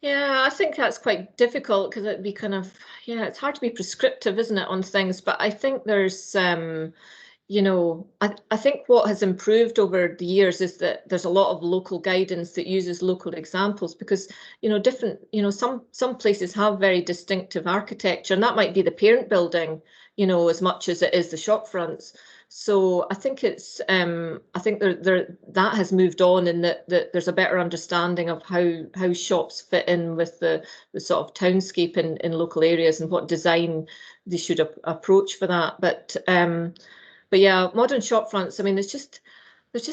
Yeah, I think that's quite difficult, because it'd be kind of, it's hard to be prescriptive, isn't it, on things. But I think there's, I think what has improved over the years is that there's a lot of local guidance that uses local examples, because, different, some places have very distinctive architecture, and that might be the parent building, as much as it is the shop fronts. So I think it's, I think that has moved on, in that there's a better understanding of how shops fit in with the sort of townscape in local areas, and what design they should approach for that. But yeah, modern shop fronts, I mean, there's just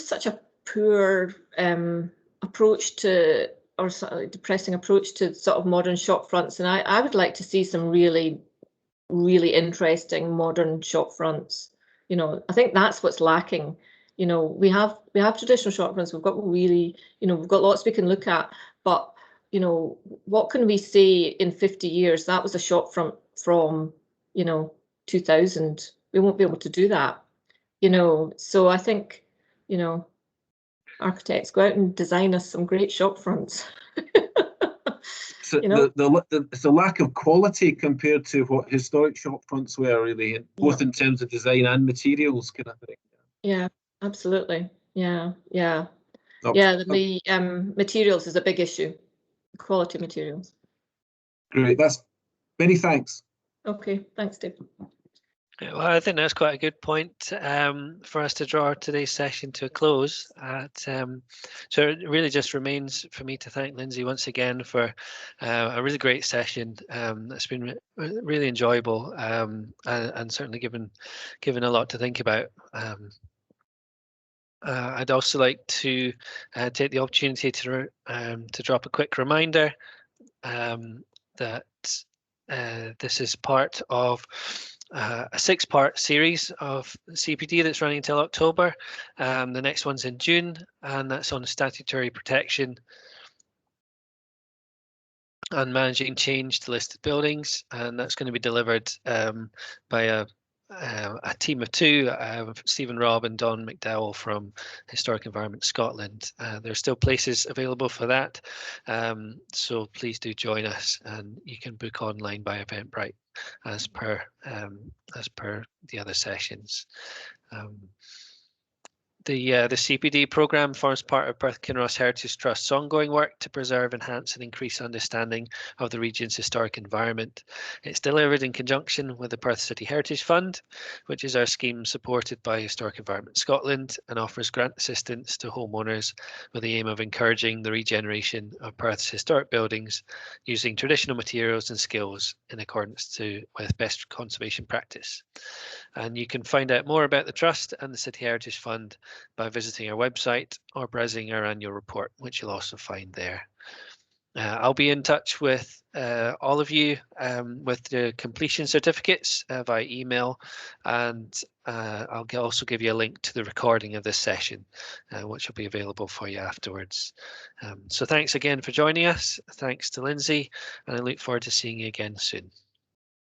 such a poor approach to, or sort of depressing approach to sort of modern shop fronts, and I would like to see some really, really interesting modern shop fronts. I think that's what's lacking. We have traditional shop fronts. We've got really, we've got lots we can look at, but what can we say in 50 years that was a shop front from 2000? We won't be able to do that. So I think architects, go out and design us some great shop fronts. So it's a lack of quality compared to what historic shop fronts were, really, both in terms of design and materials, kind of thing. Yeah, absolutely. Yeah. The materials is a big issue. Quality materials. Great. Many thanks. Okay, thanks, Dave. Well, I think that's quite a good point for us to draw today's session to a close. So it really just remains for me to thank Lindsay once again for a really great session. It's been really enjoyable, and certainly given a lot to think about. I'd also like to take the opportunity to drop a quick reminder that this is part of a 6-part series of CPD that's running until October. The next one's in June, and that's on statutory protection and managing change to listed buildings, and that's going to be delivered by a team of 2, Stephen Robb and Don McDowell from Historic Environment Scotland. There are still places available for that, so please do join us, and you can book online by Eventbrite as per the other sessions. The CPD programme forms part of Perth Kinross Heritage Trust's ongoing work to preserve, enhance and increase understanding of the region's historic environment. It's delivered in conjunction with the Perth City Heritage Fund, which is our scheme supported by Historic Environment Scotland, and offers grant assistance to homeowners with the aim of encouraging the regeneration of Perth's historic buildings using traditional materials and skills in accordance with best conservation practice. And you can find out more about the Trust and the City Heritage Fund by visiting our website or browsing our annual report, which you'll also find there. I'll be in touch with all of you with the completion certificates via email, and I'll also give you a link to the recording of this session, which will be available for you afterwards. So thanks again for joining us. Thanks to Lindsay, and I look forward to seeing you again soon.